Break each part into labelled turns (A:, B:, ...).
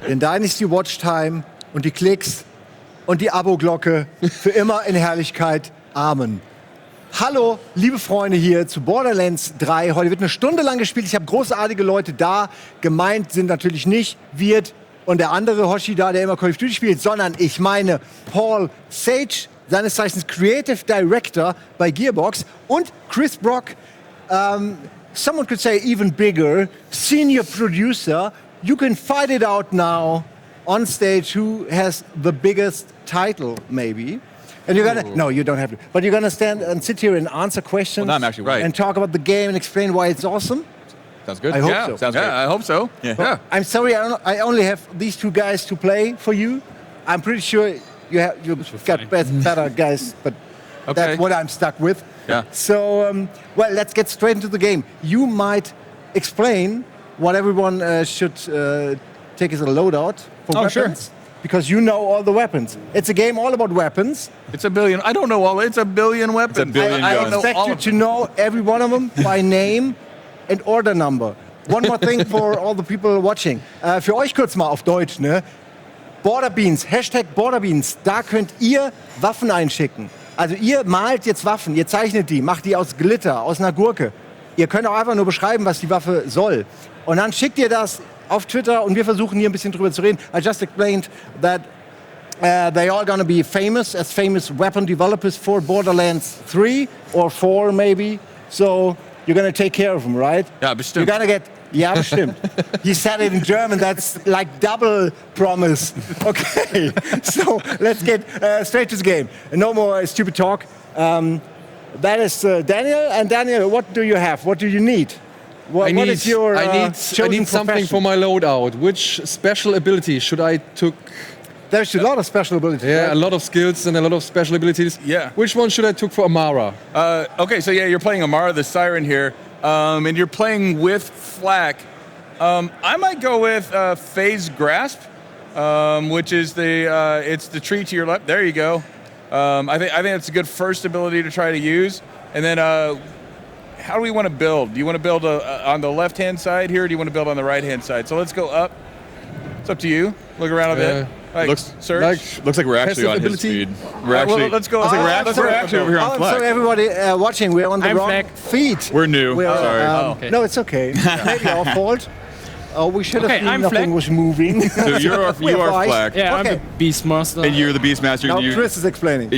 A: den Dynasty Watch Time und die Klicks und die Abo-Glocke für immer in Herrlichkeit. Amen. Hallo, liebe Freunde hier zu Borderlands 3. Heute wird eine Stunde lang gespielt. Ich habe großartige Leute da. Gemeint sind natürlich nicht Viet und der andere Hoshi da, der immer Call of Duty spielt, sondern ich meine Paul Sage, seines Zeichens Creative Director bei Gearbox, und Chris Brock, someone could say even bigger, Senior Producer. You can fight it out now on stage who has the biggest title, maybe. And you're gonna, no, you don't have to, but you're gonna stand and sit here and answer questions.
B: Well, I'm actually right.
A: And talk about the game and explain why it's awesome.
B: Sounds good.
A: I hope
B: yeah,
A: so.
B: Sounds good.
C: I hope so.
B: Yeah.
A: Well, I'm sorry, I only have these two guys to play for you. I'm pretty sure you've got better guys, but that's what I'm stuck with.
B: Yeah.
A: So, well, let's get straight into the game. You might explain what everyone should take as a loadout for weapons.
B: Sure.
A: Because you know all the weapons. It's a game all about weapons.
C: It's a billion. I don't know all. It's a billion weapons.
B: It's a billion
A: I
B: guns.
A: expect you to know every one of them by name and order number. One more thing for all the people watching. Für euch kurz mal auf Deutsch, ne? Borderbeans, Hashtag Borderbeans, da könnt ihr Waffen einschicken. Also ihr malt jetzt Waffen, ihr zeichnet die, macht die aus Glitter, aus einer Gurke. Ihr könnt auch einfach nur beschreiben, was die Waffe soll. Und dann schickt ihr das auf Twitter und wir versuchen hier ein bisschen drüber zu reden. I just explained that they are gonna be famous as famous weapon developers for Borderlands 3 or 4 maybe. So you're gonna take care of them, right?
C: Ja, bestimmt.
A: You're gonna get, ja, bestimmt. He said it in German, that's like double promise. Okay, so let's get straight to the game. No more stupid talk. That is Daniel, and Daniel, what do you have? What do you need? What is your
D: I
A: chosen
D: need something
A: profession?
D: for my loadout. Which special ability should I took?
A: There's a lot of special abilities.
D: Yeah,
A: right?
D: a lot of skills and a lot of special abilities.
C: Yeah.
D: Which one should I took for Amara?
C: Okay, so yeah, you're playing Amara the Siren here, and you're playing with Flak. I might go with Phase Grasp, which is it's the tree to your left. There you go. I think that's a good first ability to try to use. And then, how do we want to build? Do you want to build on the left-hand side here, or do you want to build on the right-hand side? So let's go up. It's up to you. Look around a bit. Like, search.
B: Looks like we're actually on his
D: ability.
B: speed. We're actually.
C: Well, let's go.
B: Looks like we're actually over here on
A: So
B: Fleck.
A: everybody watching, we're on the
E: I'm
A: wrong
E: Fleck.
A: feet.
B: We're new. Sorry.
E: Okay.
A: No, it's okay. Maybe our fault. We should have
E: Okay,
A: seen
E: I'm
A: nothing
E: Fleck.
A: was moving.
B: So you are Fleck.
E: Yeah,
A: Okay.
E: I'm the Beastmaster.
B: And you're the Beastmaster.
A: Now
B: and
A: Chris is explaining.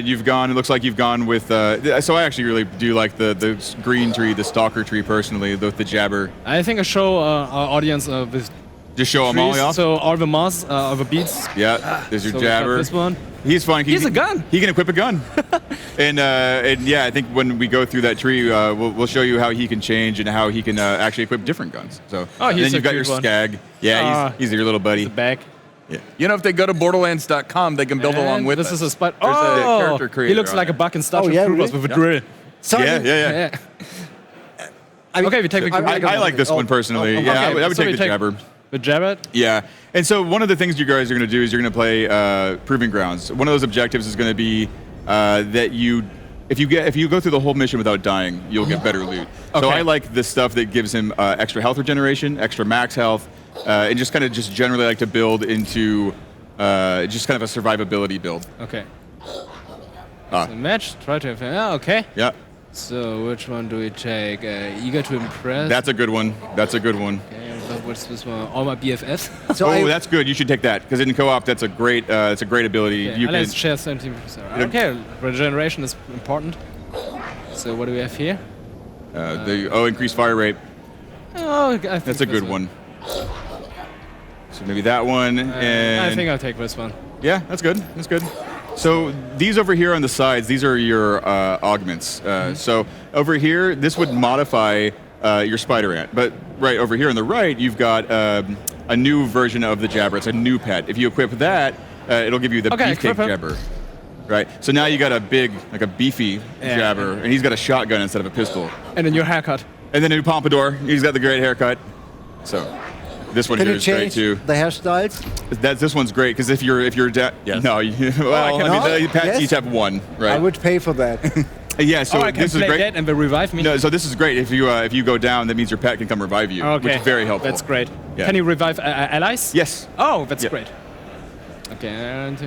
B: you've gone. It looks like you've gone with. So I actually really do like the green tree, the stalker tree personally, with the jabber.
E: I think I show our audience with
B: Just show them all
E: trees.
B: off.
E: So all the moss, all the beats.
B: Yeah, there's your
E: So we got
B: jabber.
E: this one.
B: He's fun.
E: He's a gun.
B: He can equip a gun. and yeah, I think when we go through that tree, we'll show you how he can change and how he can actually equip different guns. So
E: Oh, he's
B: then you've
E: a
B: got your
E: cute one.
B: skag. Yeah, he's your little buddy.
E: The back.
B: Yeah.
C: You know, if they go to Borderlands.com, they can build along with
E: this
C: us.
E: is a spot.
C: There's a
E: Oh,
C: character creator
E: he looks
C: on
E: like a
C: there.
E: buck in Starship
A: Oh, yeah,
E: Troopers
A: really?
E: with a drill.
A: So
B: Yeah.
E: Okay, we take the
B: I like this one personally. Yeah, I would
E: so
B: take
E: we
B: the jabber.
E: The jabber.
B: Yeah, and so one of the things you guys are going to do is you're going to play Proving Grounds. One of those objectives is going to be that if you go through the whole mission without dying, you'll get better loot. So
E: Okay.
B: I like the stuff that gives him extra health regeneration, extra max health, and just generally like to build into just kind of a survivability build.
E: Okay.
B: Ah.
E: So match. Try to. Okay.
B: Yeah,
E: So which one do we take? Eager to impress.
B: that's a good one. That's a good one.
E: Okay, what's this one? All my BFFs.
A: So
B: Oh, that's good. You should take that because in co-op, that's a great ability.
E: Okay,
B: You
E: let's
B: can.
E: share 17%. Okay, regeneration is important. So what do we have here?
B: Increased fire rate.
E: Oh, I think
B: That's a
E: this
B: good one. So maybe that one, and
E: I think I'll take this one.
B: yeah, that's good. That's good. So these over here on the sides, these are your augments. So over here, this would modify your spider ant. But right over here on the right, you've got a new version of the jabber. It's a new pet. If you equip that, it'll give you the
E: Okay,
B: beefcake
E: equip it.
B: jabber. Right. So now you got a big, like a beefy jabber, and he's got a shotgun instead of a pistol.
E: And then your haircut.
B: And then a new pompadour. He's got the great haircut. So this one
A: can
B: here
A: you
B: is great
A: change
B: too.
A: the hairstyles?
B: This one's great because if you're
C: Yes.
B: no, well, I mean, the pets
A: Yes.
B: each have one, right?
A: I would pay for that.
B: Yeah, so
E: I can
B: this is
E: play
B: great.
E: that and they revive me.
B: No, so this is great. If you go down, that means your pet can come revive you,
E: Okay.
B: which is very helpful.
E: That's great.
B: Yeah.
E: Can you revive allies?
B: Yes.
E: Oh, that's
B: Yeah.
E: great. Okay, and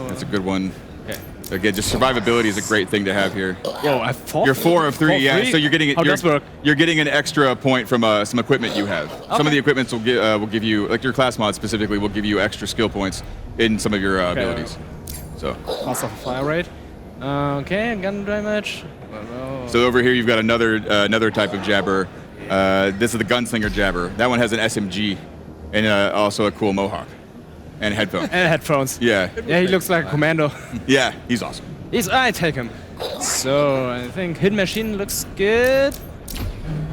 B: That's a good one.
E: Okay.
B: Again, just survivability is a great thing to have here.
E: Whoa, I four.
B: You're 4 of 3, yeah. So you're getting
E: How does work?
B: you're getting an extra point from some equipment you have. Some of the equipments will give you, like your class mod specifically, will give you extra skill points in some of your abilities. So.
E: Plus of fire rate. Okay, gun damage.
B: So over here you've got another type of jabber. This is the gunslinger jabber. That one has an SMG and also a cool mohawk and headphones.
E: And headphones.
B: Yeah.
E: Yeah, he looks like a commando.
B: Yeah, he's awesome.
E: I take him. So I think hidden machine looks good.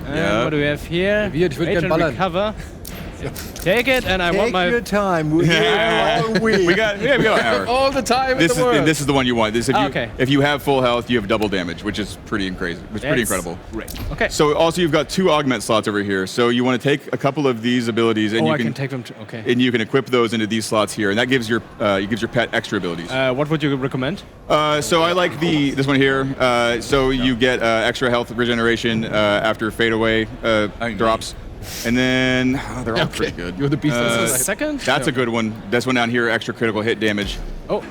E: And
B: Yeah.
E: what do we have here?
D: Viet, ich würd
E: Rage
D: gern
E: and
D: ballern.
E: recover. Take it, and I want
A: Take
E: my.
A: your time. We're here all week.
B: we got an hour.
D: All the time
B: This
D: in the world.
B: this is the one you want. This
E: Okay.
B: if you have full health, you have double damage, which is pretty crazy. It's pretty
E: That's
B: incredible.
E: Great. Okay.
B: So also you've got 2 augment slots over here. So you want to take a couple of these abilities and
E: I can take them. Okay.
B: and you can equip those into these slots here, and that gives your pet extra abilities.
E: What would you recommend?
B: So I like this one here. So you get extra health regeneration after fade away drops, and then they're all pretty good.
D: You're the beast on the
E: The
D: side.
E: second?
B: That's a good one. This one down here, extra critical hit damage.
E: Oh,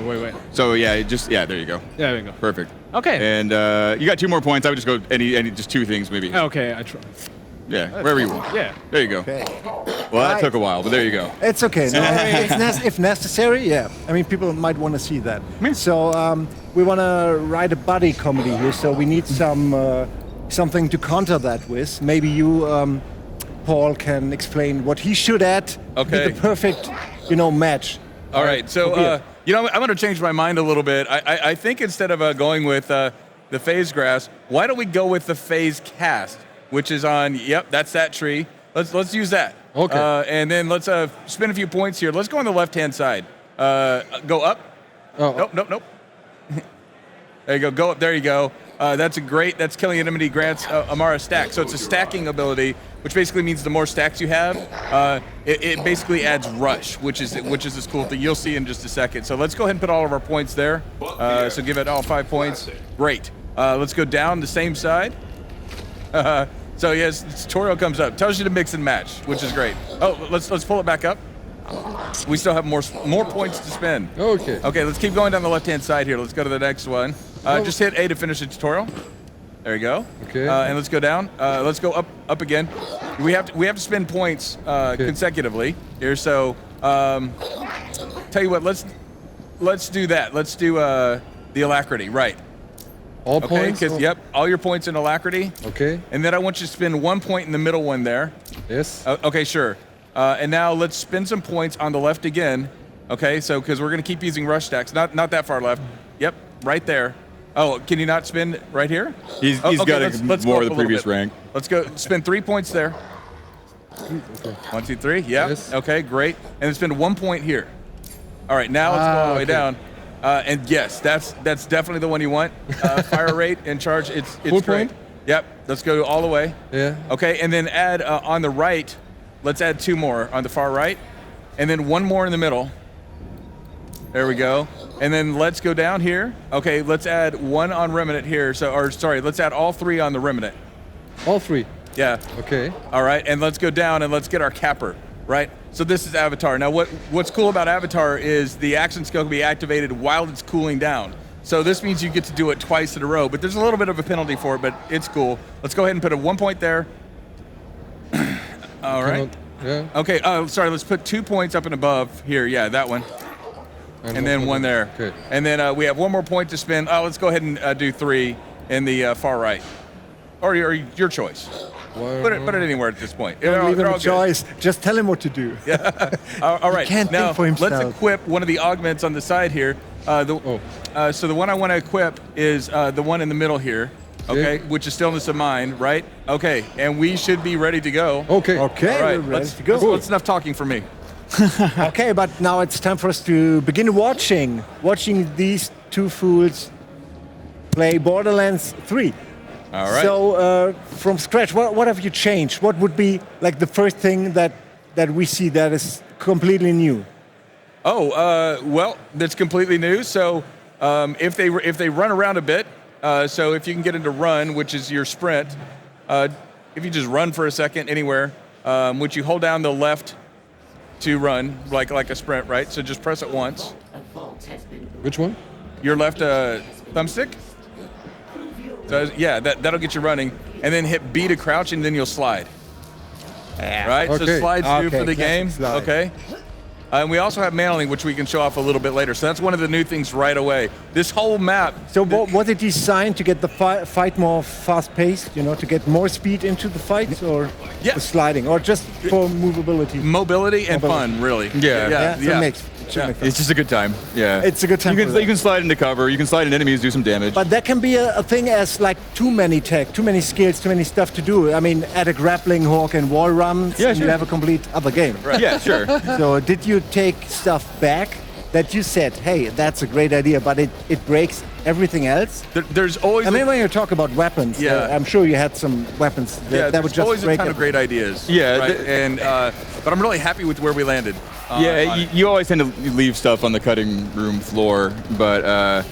E: wait.
B: So yeah, there you go.
E: There we go.
B: Perfect.
E: Okay.
B: And you got 2 more points. I would just go any just 2 things maybe.
E: Okay, I try.
B: Yeah, wherever you want.
E: Yeah.
B: There you go.
A: Okay.
B: Well, that
A: Right.
B: took a while, but there you go.
A: It's okay. No, if necessary, yeah. I mean, people might want to see that. So we want to write a buddy comedy here. So we need something to counter that with. Maybe you, Paul, can explain what he should add to
C: Okay.
A: be the perfect, match.
C: All right, so I'm going to change my mind a little bit. I think instead of going with the phase grass, why don't we go with the phase cast, which is on? Yep, that's that tree. Let's use that.
D: Okay.
C: And then let's spin a few points here. Let's go on the left-hand side. Go up.
D: Oh,
C: Nope. There you go. Go up. There you go. That's killing enemy grants Amara stack. So it's a stacking ability, which basically means the more stacks you have, it basically adds rush, which is this cool thing. You'll see in just a second. So let's go ahead and put all of our points there. So give it all 5 points. Great. Let's go down the same side. So yes, the tutorial comes up. Tells you to mix and match, which is great. Oh, let's pull it back up. We still have more points to spend.
D: okay.
C: Okay, let's keep going down the left-hand side here. Let's go to the next one. Just hit A to finish the tutorial. There you go.
D: Okay.
C: And let's go down. Let's go up again. We have to spend points consecutively here. So, tell you what. Let's do that. Let's do the alacrity. Right.
D: All
C: Okay.
D: points?
C: Because yep, all your points in alacrity.
D: Okay.
C: And then I want you to spend 1 point in the middle one there.
D: Yes.
C: Okay, sure. And now let's spend some points on the left again. Okay, so because we're going to keep using rush stacks. Not that far left. Yep, right there. Oh, can you not spend right here?
B: He's
C: Okay,
B: got
C: let's go
B: more
C: up
B: of the
C: a little
B: previous
C: bit.
B: rank.
C: Let's go spend 3 points there.
D: Okay.
C: 1, 2, 3. Yeah.
D: Yes.
C: Okay, great. And then spend 1 point here. All right, now let's go all the way
D: okay.
C: down. And yes, that's definitely the one you want. Fire rate and charge. It's
D: Full
C: great.
D: point?
C: Yep. Let's go all the way.
D: Yeah.
C: Okay, and then add on the right. Let's add 2 more on the far right, and then 1 more in the middle. There we go. And then let's go down here. Okay, let's add 1 on remnant here. Let's add all 3 on the remnant.
D: All 3.
C: Yeah.
D: Okay.
C: All right, and let's go down and let's get our capper. Right. So this is Avatar. Now, what's cool about Avatar is the action skill can be activated while it's cooling down. So this means you get to do it twice in a row. But there's a little bit of a penalty for it, but it's cool. Let's go ahead and put a 1 point there. All right.
D: Yeah.
C: Okay, sorry, let's put 2 points up and above here. Yeah, that one. And then 1 there.
D: Okay.
C: And then we have 1 more point to spend. Let's go ahead and do 3 in the far right. Or your choice. Put it anywhere at this point.
A: Don't leave him
C: They're
A: a
C: all good.
A: choice. Just tell him what to do.
C: All right.
A: can't
C: now,
A: think for himself.
C: let's equip one of the augments on the side here. So the one I want to equip is the one in the middle here. Okay, which is stillness of mind, right? Okay, and we should be ready to go.
D: Okay.
A: Okay,
C: All right,
A: we're ready
C: let's
A: to go.
C: That's enough talking for me.
A: Okay, but now it's time for us to begin watching these 2 fools play Borderlands 3.
C: All right.
A: So from scratch, what have you changed? What would be like the first thing that we see that is completely new?
C: Well, that's completely new. So if they run around a bit, so if you can get into run, which is your sprint, if you just run for a second anywhere, which you hold down the left to run, like a sprint, right? So just press it once.
D: Which one?
C: Your left thumbstick. So yeah, that'll get you running, and then hit B to crouch, and then you'll slide. Right.
D: Okay.
C: So slides do
A: Okay,
C: for the game.
A: slide.
C: Okay. And we also have manling, which we can show off a little bit later. So that's one of the new things right away. This whole map.
A: So was it designed to get the fight more fast-paced, to get more speed into the fights, or
C: Yeah.
A: the sliding, or just for movability?
C: Mobility and
A: Mobility.
C: fun, really.
B: Yeah.
A: Yeah, it's a mix.
B: It's just a good time. Yeah.
A: It's a good time
B: You can,
A: for that.
B: you can slide into cover. You can slide into enemies, do some damage.
A: But that can be a thing as like too many tech, too many skills, too many stuff to do. I mean, add a grappling hook and wall runs,
B: Yeah,
A: and you
B: sure.
A: have a complete other game.
B: Yeah, sure.
A: So did you take stuff back that you said, hey, that's a great idea, but it breaks everything else?
C: There's always.
A: I mean, when you talk about weapons,
C: Yeah.
A: I'm sure you had some weapons that would
C: there's
A: just
C: always a
A: break
C: ton of
A: everything.
C: great ideas.
B: Yeah,
C: Right? And but I'm really happy with where we landed.
B: Yeah,
C: on it.
B: you always tend to leave stuff on the cutting room floor, but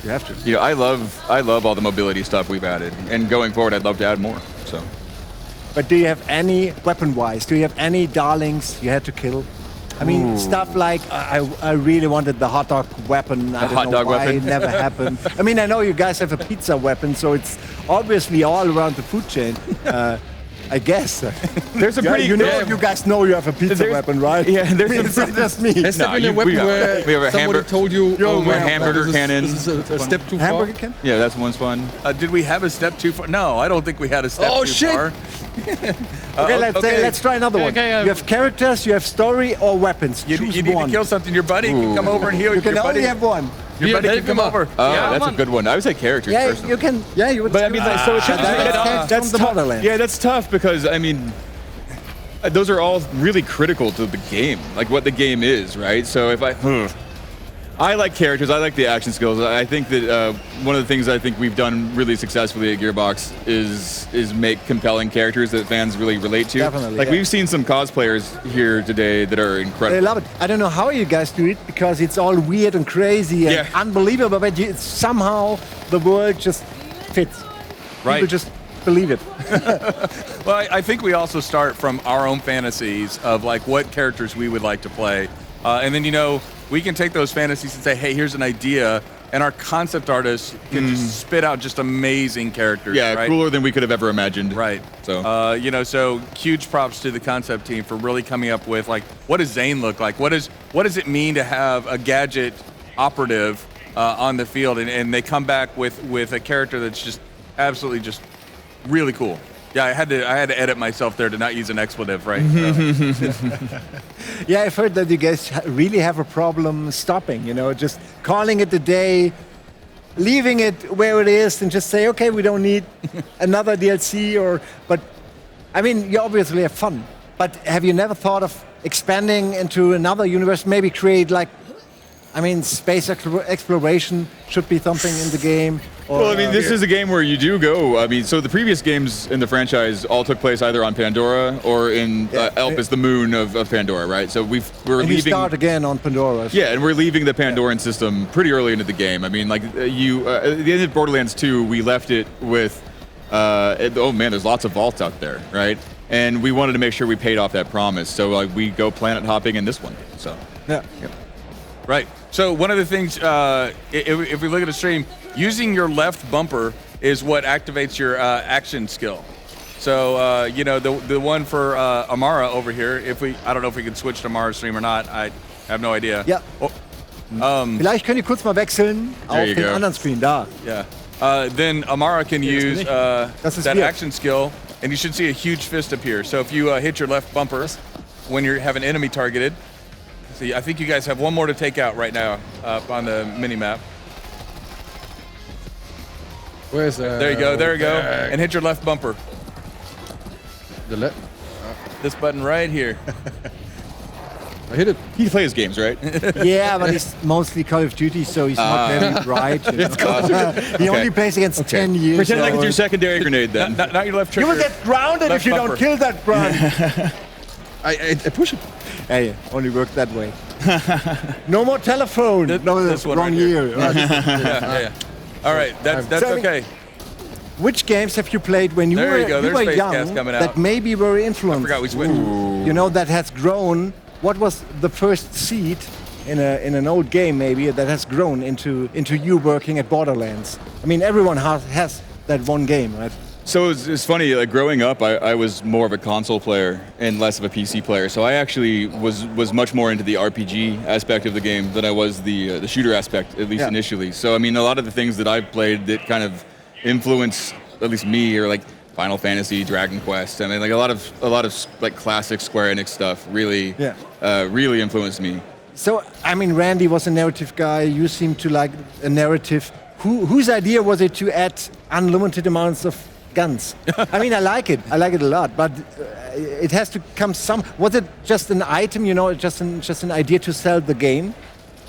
A: You have to.
B: I love all the mobility stuff we've added, and going forward, I'd love to add more. So
A: But do you have any, weapon-wise, do you have any darlings you had to kill? I mean, stuff like, I really wanted the hot dog weapon. I don't
B: hot
A: know
B: dog
A: why
B: weapon?
A: it never happened. I mean, I know you guys have a pizza weapon, so it's obviously all around the food chain. I guess.
B: there's a pretty
A: you guys know you have a pizza
B: There's-
A: weapon, right?
B: yeah, there's
A: I mean,
B: a
A: it's not just me.
D: Has there been a weapon where
B: we have a
D: somebody told you,
A: Yo,
D: my
B: hamburger
D: this is-
B: cannon.
D: This is a step too
A: Hamburger
D: far?
A: can?
B: Yeah, that's one's fun.
C: Did we have a step too far? No, I don't think we had a step
D: Oh,
C: too
D: shit.
C: far.
A: Okay, let's try another one.
E: okay,
A: you have characters, you have story, or weapons.
C: You
A: Choose
C: need
A: one.
C: to kill something. Your buddy can come over and heal.
A: You can
C: your buddy,
A: only have one.
C: your buddy
D: Yeah,
C: can come
D: come on.
C: over.
B: Oh,
E: Yeah,
B: that's a
E: come
B: good one. I would say characters
A: Yeah,
B: personally.
A: you can. Yeah, you would.
B: But I mean, like, so it's
A: that's from the Borderlands.
B: Yeah, that's tough because I mean, those are all really critical to the game, like what the game is, right? So if I like characters, I like the action skills. I think that one of the things I think we've done really successfully at Gearbox is make compelling characters that fans really relate to.
A: Definitely,
B: Like
A: yeah.
B: we've seen some cosplayers here today that are
A: I
B: incredible.
A: love it. I don't know how you guys do it because it's all weird and crazy and
B: Yeah.
A: unbelievable, but somehow the world just fits.
C: Right.
A: People just believe it.
C: Well, I think we also start from our own fantasies of like what characters we would like to play, and then we can take those fantasies and say, hey, here's an idea, and our concept artists can just spit out just amazing characters.
B: Yeah,
C: right?
B: cooler than we could have ever imagined.
C: Right.
B: So
C: So huge props to the concept team for really coming up with like, what does Zane look like? What does it mean to have a gadget operative on the field? And they come back with a character that's just absolutely just really cool. Yeah, I had to edit myself there to not use an expletive, right?
A: Yeah, I've heard that you guys really have a problem stopping, just calling it a day, leaving it where it is and just say, okay, we don't need another DLC but I mean, you obviously have fun, but have you never thought of expanding into another universe, maybe create space exploration should be something in the game?
B: Well, I mean, this is a game where you do go. I mean, so the previous games in the franchise all took place either on Pandora or in Elpis, the moon of Pandora, right? So we're
A: and
B: leaving.
A: you start again on Pandora.
B: Yeah, and we're leaving the Pandoran system pretty early into the game. I mean, like at the end of Borderlands 2, we left it with, oh man, there's lots of vaults out there, right? And we wanted to make sure we paid off that promise. So like we go planet hopping in this one. So
A: Yeah.
C: Right. So one of the things, if we look at a stream, using your left bumper is what activates your action skill. So the one for Amara over here. I don't know if we can switch to Amara's stream or not. I have no idea.
A: Ja. Vielleicht könnt ihr kurz mal wechseln auf
B: you
A: den
B: go.
A: anderen Screen da.
C: Yeah. Then Amara can use
A: Das ist
C: that
A: Viet.
C: action skill, and you should see a huge fist appear. So if you hit your left bumper when you have an enemy targeted, see, I think you guys have one more to take out right now up on the mini map.
D: Where's
C: There you go, and hit your left bumper.
D: The left.
C: This button right here.
D: I hit it.
B: he plays games, right?
A: Yeah, but he's mostly Call of Duty, so he's not very bright. He only plays against 10 years.
B: Pretend like it's your
A: old.
B: secondary grenade then.
C: Not your left
A: You
C: trigger.
A: will get grounded
C: Left
A: if you
C: bumper.
A: don't kill that grunt.
D: I push it.
A: Hey, only works that way. No more telephone. No,
C: this
A: that's
C: one
A: wrong
C: right here.
A: year.
C: Yeah. All right, that's
A: So,
C: okay.
A: which games have you played when you
C: There you go.
A: were
C: There's Face
A: young
C: Cast coming out.
A: that maybe were influenced?
C: I forgot we switched.
A: You know, that has grown. What was the first seed in an old game maybe that has grown into you working at Borderlands? I mean, everyone has that one game, right?
B: So it's funny, like growing up, I was more of a console player and less of a PC player. So I actually was much more into the RPG aspect of the game than I was the shooter aspect, at least initially. So I mean, a lot of the things that I've played that kind of influence at least me are like Final Fantasy, Dragon Quest. I mean, like a lot of like classic Square Enix stuff really really influenced me.
A: So I mean, Randy was a narrative guy. You seem to like a narrative. Whose idea was it to add unlimited amounts of guns? I mean, I like it a lot, but it has to come was it just an item, you know, just an idea to sell the game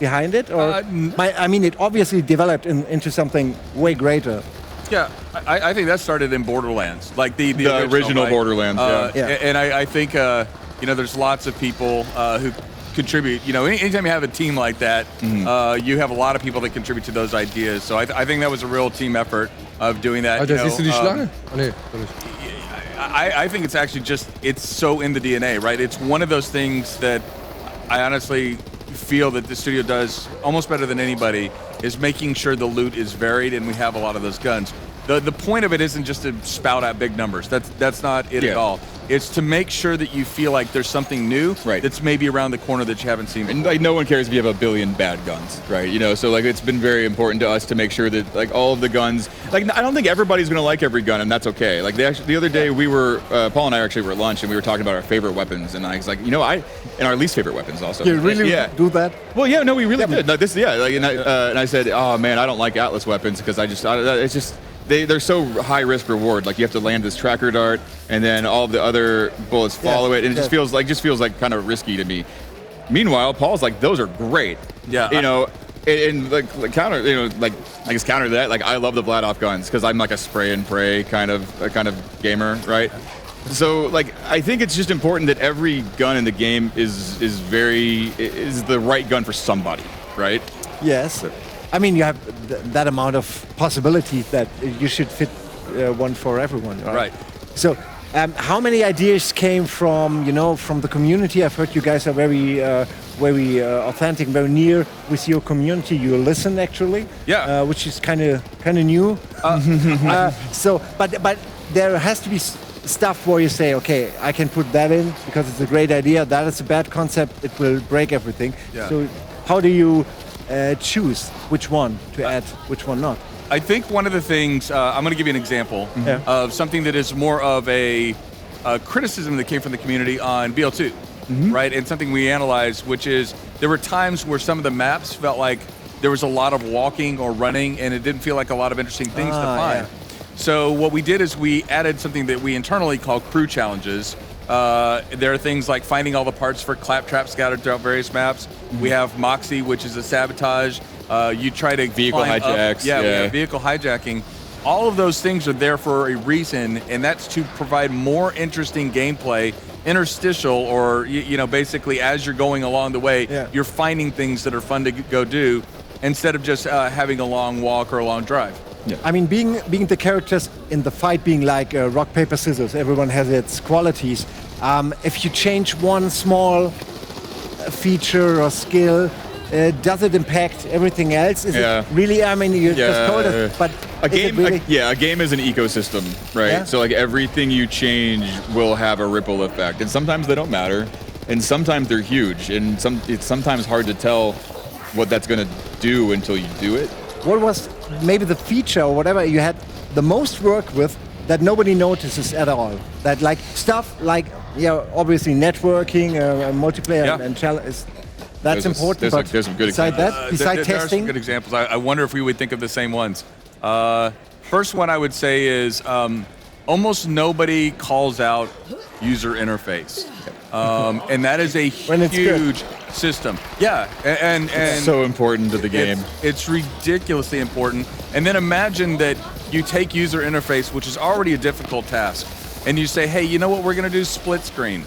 A: behind it? Or, I mean, it obviously developed into something way greater.
C: Yeah, I think that started in Borderlands, like the
B: original
C: right?
B: Borderlands,
C: And I think, you know, there's lots of people who contribute. You know, anytime you have a team like that, you have a lot of people that contribute to those ideas. So I think that was a real team effort of doing that.
D: Siehst du die Schlange? Oh, nee, doch nicht.
C: I think it's actually it's so in the DNA, right? It's one of those things that I honestly feel that the studio does almost better than anybody, is making sure the loot is varied and we have a lot of those guns. The point of it isn't just to spout out big numbers. That's not it at all. It's to make sure that you feel like there's something new that's maybe around the corner that you haven't seen before.
B: And like no one cares if you have a billion bad guns, right? You know, so like it's been very important to us to make sure that like all of the guns, like I don't think everybody's gonna like every gun, and that's okay. Like the other day we were, Paul and I actually were at lunch and we were talking about our favorite weapons, and I was like, you know, and our least favorite weapons also.
A: You really do that?
B: Well, yeah, no, we really did. No, and I said, oh man, I don't like Atlas weapons because it's just. They're so high risk reward. Like you have to land this tracker dart, and then all of the other bullets follow it, and it just feels like kind of risky to me. Meanwhile, Paul's like, those are great.
C: Yeah,
B: you know, and like counter, you know, like I guess counter to that, like I love the Vladoff guns because I'm like a spray and pray kind of gamer, right? So like I think it's just important that every gun in the game is the right gun for somebody, right?
A: Yes. I mean, you have that amount of possibilities that you should fit one for everyone, right? So, how many ideas came from the community? I've heard you guys are very authentic, very near with your community. You listen, actually, which is kind of new. So, but there has to be stuff where you say, okay, I can put that in because it's a great idea. That is a bad concept. It will break everything. Yeah. So, how do you choose which one to add, which one not?
C: I think one of the things, I'm going to give you an example of something that is more of a criticism that came from the community on BL2, right? And something we analyzed, which is there were times where some of the maps felt like there was a lot of walking or running and it didn't feel like a lot of interesting things to find. Yeah. So what we did is we added something that we internally call crew challenges. There are things like finding all the parts for Claptrap scattered throughout various maps. We have Moxie, which is a sabotage. You try to
B: vehicle hijacks.
C: We have vehicle hijacking. All of those things are there for a reason, and that's to provide more interesting gameplay, interstitial, or basically as you're going along the way, you're finding things that are fun to go do, instead of just having a long walk or a long drive.
A: Yeah. I mean, being the characters in the fight being like rock, paper, scissors, everyone has its qualities. If you change one small feature or skill, does it impact everything else? Is it really, I mean, you just told us, but
B: a game,
A: really?
B: a game is an ecosystem, right?
A: Yeah.
B: So like everything you change will have a ripple effect, and sometimes they don't matter, and sometimes they're huge, and it's sometimes hard to tell what that's going to do until you do it.
A: What was maybe the feature or whatever you had the most work with that nobody notices at all? That like stuff like obviously networking, multiplayer and challenge. That's important.
B: There's some good
A: examples.
C: There
A: testing,
C: are some good examples. I wonder if we would think of the same ones. First one I would say is almost nobody calls out user interface. And that is a huge system. Yeah, and
B: it's so important to the game.
C: It's ridiculously important. And then imagine that you take user interface, which is already a difficult task, and you say, hey, you know what we're going to do? Split screen.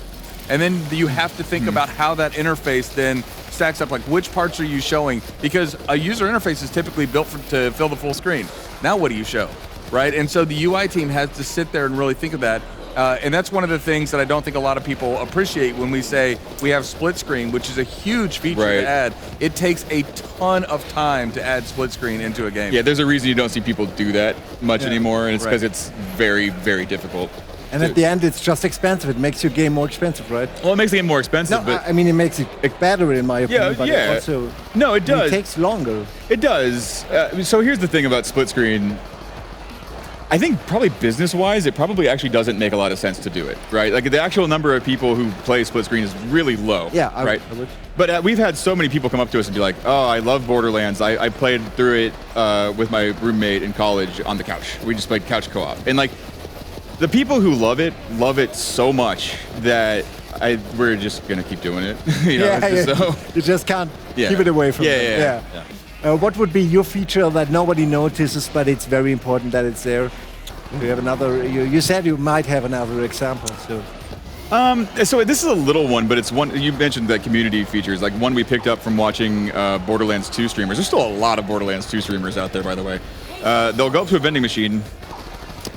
C: And then you have to think about how that interface then stacks up, like which parts are you showing? Because a user interface is typically built to fill the full screen. Now what do you show? right? And so the UI team has to sit there and really think of that. And that's one of the things that I don't think a lot of people appreciate when we say we have split screen, which is a huge feature to add. It takes a ton of time to add split screen into a game.
B: Yeah, there's a reason you don't see people do that much anymore, and it's because it's very, very difficult.
A: And at the end, it's just expensive. It makes your game more expensive, right?
B: Well, it makes the game more expensive,
A: No,
B: but
A: I mean, it makes it better, in my opinion, but
B: yeah.
A: it also
B: No, it does.
A: It takes longer.
B: It does. So here's the thing about split screen. I think probably business-wise, it probably actually doesn't make a lot of sense to do it, right? Like the actual number of people who play split screen is really low,
A: Yeah,
B: right?
A: I would.
B: But we've had so many people come up to us and be like, "Oh, I love Borderlands. I played through it with my roommate in college on the couch. We just played couch co-op." And like, the people who love it so much that we're just gonna keep doing it. So
A: you just can't keep it away from them.
B: Yeah.
A: What would be your feature that nobody notices, but it's very important that it's there? Do you have another? You said you might have another example.
B: So this is a little one, but it's one you mentioned the community features, like one we picked up from watching Borderlands 2 streamers. There's still a lot of Borderlands 2 streamers out there, by the way. They'll go up to a vending machine,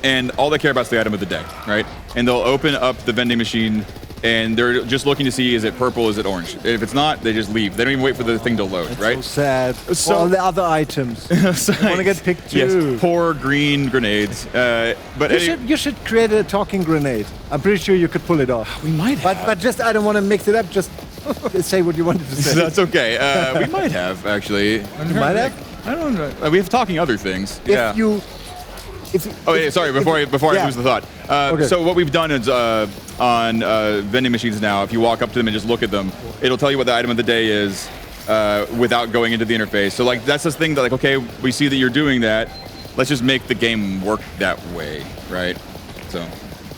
B: and all they care about is the item of the day, right? And they'll open up the vending machine, and they're just looking to see, is it purple, is it orange? If it's not, they just leave. They don't even wait for the thing to load, right?
A: So sad.
B: So-
A: All the other items. I want to get picked too.
B: Yes, poor green grenades. But
A: You should create a talking grenade. I'm pretty sure you could pull it off.
B: we might have.
A: But just, I don't want to mix it up. Just say what you wanted to say.
B: That's okay. We might have, actually.
A: You might have.
B: I don't know. We have talking other things.
A: If you.
B: Oh, yeah, sorry, before I lose the thought.
A: Okay.
B: So what we've done is on vending machines now, if you walk up to them and just look at them, it'll tell you what the item of the day is without going into the interface. So like that's this thing that like, okay, we see that you're doing that. Let's just make the game work that way, right? So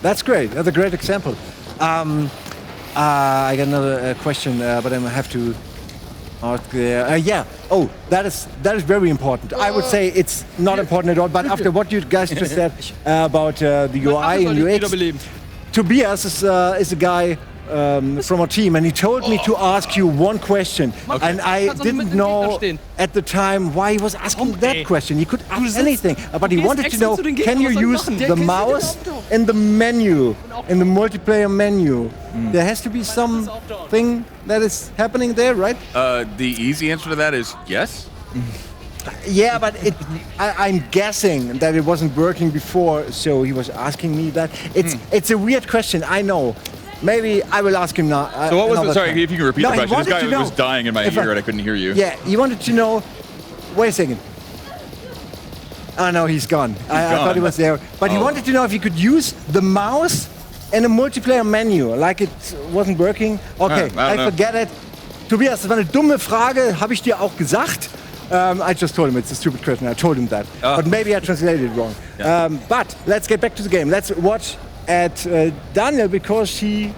A: That's great. That's a great example. I got another question, but I have to ask there. Oh, that is very important. I would say it's not important at all, but after what you guys just said about the UI and UX, Tobias is a guy from our team, and he told me to ask you one question, and I didn't know at the time why he was asking that question. He could ask anything, but he wanted to know, can you use the mouse in the menu, in the multiplayer menu? There has to be something that is happening there, right?
C: The easy answer to that is yes.
A: Yeah, but I'm guessing that it wasn't working before, so he was asking me that. It's a weird question, I know. Maybe I will ask him now.
B: So what was
A: another
B: it? Sorry,
A: time.
B: if you can repeat
A: No,
B: the
A: he
B: question. This
A: wanted
B: guy
A: to
B: was
A: know
B: dying in my
A: if
B: ear and I couldn't hear you.
A: Yeah, he wanted to know. Wait a second. Oh no, he's gone. I thought he was there. But he wanted to know if he could use the mouse in a multiplayer menu, like it wasn't working. Okay,
B: I don't know.
A: forget it. Tobias, das war eine dumme Frage, habe ich dir auch gesagt. I just told him it's a stupid question. I told him that. But maybe I translated it wrong.
C: Yeah.
A: But let's get back to the game. Let's watch at Daniel because he's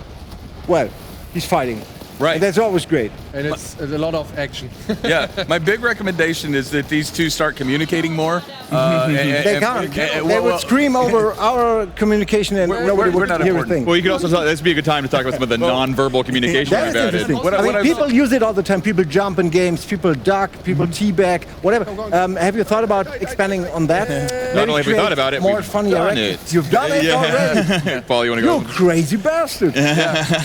A: fighting.
C: Right.
A: And that's always great.
D: And it's a lot of action.
C: Yeah, my big recommendation is that these two start communicating more.
A: They can't. They would scream over our communication and nobody
C: we're
A: would
C: not
A: hear a
C: important.
A: thing.
B: Well, you could also talk, this would be a good time to talk about some of the non-verbal communication
A: That
B: we've
A: is
B: added.
A: interesting.
C: What
A: I mean,
C: I've-
A: people use it all the time. People jump in games, people duck, people teabag, whatever. Have you thought about expanding on that?
B: Not only have we thought about it,
A: more
B: we've
A: funny
B: done
A: characters.
B: it.
A: You've done it already.
B: Paul, you want to
A: You
B: go?
A: crazy bastard.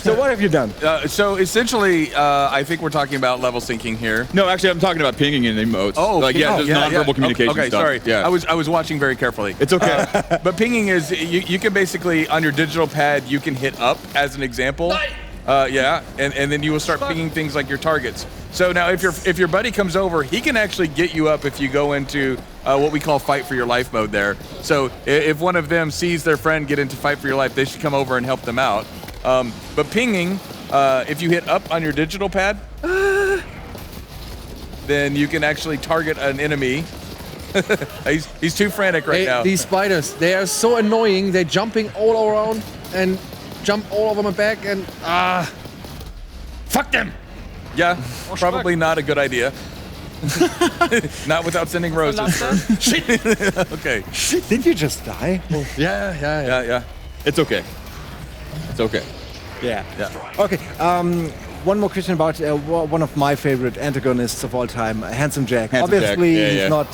A: So what have you done?
C: So essentially, I think we're talking about level syncing here.
B: No, actually, I'm talking about pinging in emotes. Just non-verbal communication
C: Okay,
B: stuff.
C: sorry.
B: Yeah.
C: I was watching very carefully.
B: It's okay.
C: But pinging is you can basically on your digital pad you can hit up as an example. And then you will start pinging things like your targets. So now if your buddy comes over, he can actually get you up if you go into what we call fight for your life mode there. So if one of them sees their friend get into fight for your life, they should come over and help them out. But pinging, if you hit up on your digital pad, then you can actually target an enemy. He's too frantic right now.
D: These spiders, they are so annoying. They're jumping all around and jump all over my back and fuck them.
C: Yeah, probably not a good idea. Not without sending roses. Okay.
A: Did you just die?
C: Yeah.
B: It's okay. It's okay.
A: Yeah.
C: Yeah.
A: Okay. one more question about one of my favorite antagonists of all time, Handsome Jack.
B: Handsome Jack.
A: Obviously,
B: Yeah,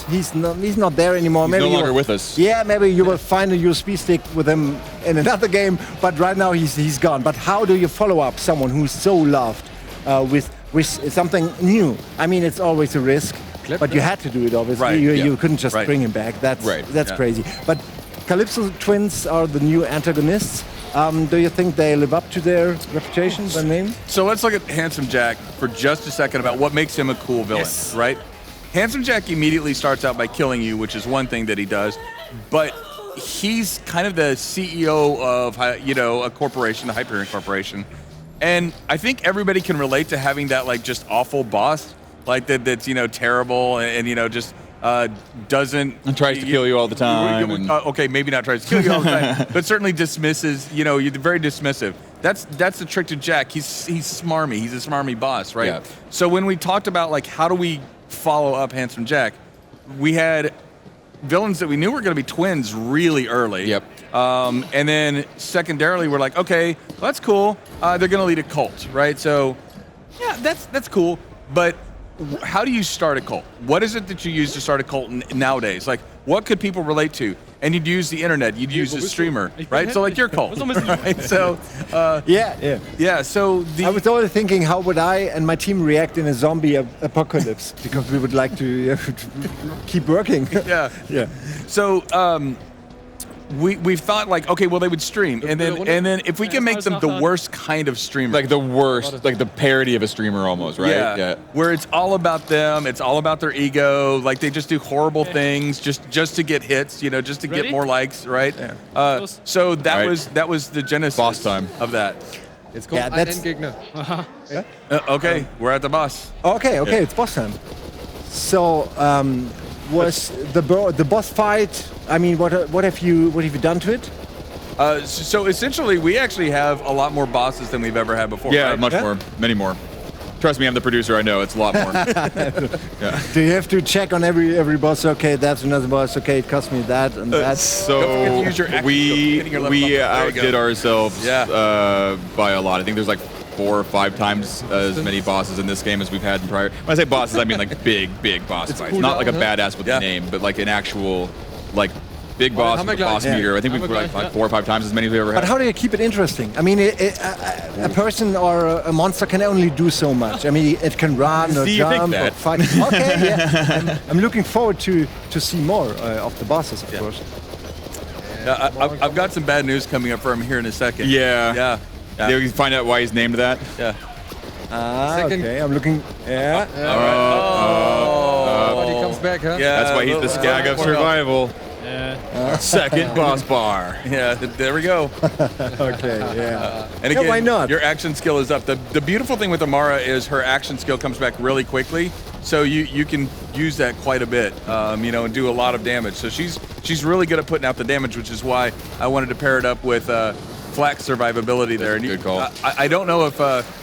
A: he's not there anymore.
B: He's
A: maybe
B: no
A: you
B: longer
A: will-
B: with us.
A: Yeah, maybe you will find a USB stick with him in another game. But right now he's gone. But how do you follow up someone who's so loved with something new? I mean, it's always a risk, but you had to do it. Obviously,
C: Right,
A: you couldn't just
C: right.
A: bring him back. That's
B: Right,
A: crazy. But Calypso twins are the new antagonists. Do you think they live up to their reputation, their name?
C: So let's look at Handsome Jack for just a second about what makes him a cool villain,
A: Yes.
C: right? Handsome Jack immediately starts out by killing you, which is one thing that he does, but he's kind of the CEO of, a corporation, a Hyperion Corporation, and I think everybody can relate to having that like just awful boss, like that's terrible and just doesn't
B: And tries to kill you all the time. and-
C: okay, maybe not tries to kill you all the time, but certainly dismisses. You're very dismissive. That's the trick to Jack. He's smarmy. He's a smarmy boss, right?
B: Yeah.
C: So when we talked about like how do we follow up Handsome Jack, we had villains that we knew were going to be twins really early.
B: Yep.
C: And then secondarily, we're like, okay, well, that's cool. They're going to lead a cult, right? So yeah, that's cool, but how do you start a cult? What is it that you use to start a cult nowadays? Like, what could people relate to? And you'd use the internet, you'd use a streamer, right? So like your cult, right? So yeah. So
A: I was always thinking, how would I and my team react in a zombie apocalypse? Because we would like to keep working.
C: yeah.
A: Yeah.
C: So we've thought like, okay, well they would stream, and then if we can make them the worst kind of streamer,
B: Like the worst, like the parody of a streamer almost, right?
C: Yeah, where it's all about them, it's all about their ego, like they just do horrible things just to get hits, just to get more likes, right? So that was the genesis
B: Boss time.
C: of that.
D: It's called
A: Yeah, that's-
D: Gegner.
C: Okay, we're at the boss.
A: Okay, it's boss time. So, was the boss fight? I mean, what have you done to it?
C: So essentially, we actually have a lot more bosses than we've ever had before.
B: Yeah,
C: right?
B: much more, many more. Trust me, I'm the producer. I know it's a lot more.
A: Do you have to check on every boss? Okay, that's another boss. Okay, it cost me that and that.
B: So
C: Don't forget to use your action skill. Getting your level
B: we
C: up. There you go.
B: outdid ourselves
C: Yeah.
B: by a lot. I think there's like 4 or 5 times as many bosses in this game as we've had in prior. When I say bosses, I mean like big boss fights.
D: cool
B: Not like a
D: down, huh?
B: badass with
C: Yeah.
B: the name, but like an actual like big boss with a boss
D: Yeah.
B: meter. I think we've like 4 or 5 times as many as we ever had.
A: But how do you keep it interesting? I mean, a person or a monster can only do so much. I mean, it can run or
B: See, you think
A: jump or
B: that.
A: fight. Okay, yeah. I'm looking forward to see more of the bosses, of course.
C: I've got some bad news coming up for him here in a second.
B: Yeah.
C: Yeah.
B: Yeah, we can find out why he's named that.
C: Yeah.
D: Second.
A: Okay, I'm looking. Yeah.
D: But he comes back, huh?
C: Yeah.
B: That's why he's the skag of survival.
E: Yeah.
B: Second boss bar.
C: Yeah, there we go.
A: Okay. Yeah.
C: And
A: Yeah,
C: again,
A: why not?
C: your action skill is up. The beautiful thing with Amara is her action skill comes back really quickly, so you can use that quite a bit, and do a lot of damage. So she's really good at putting out the damage, which is why I wanted to pair it up with Flak's survivability there.
B: a good call.
C: I don't know if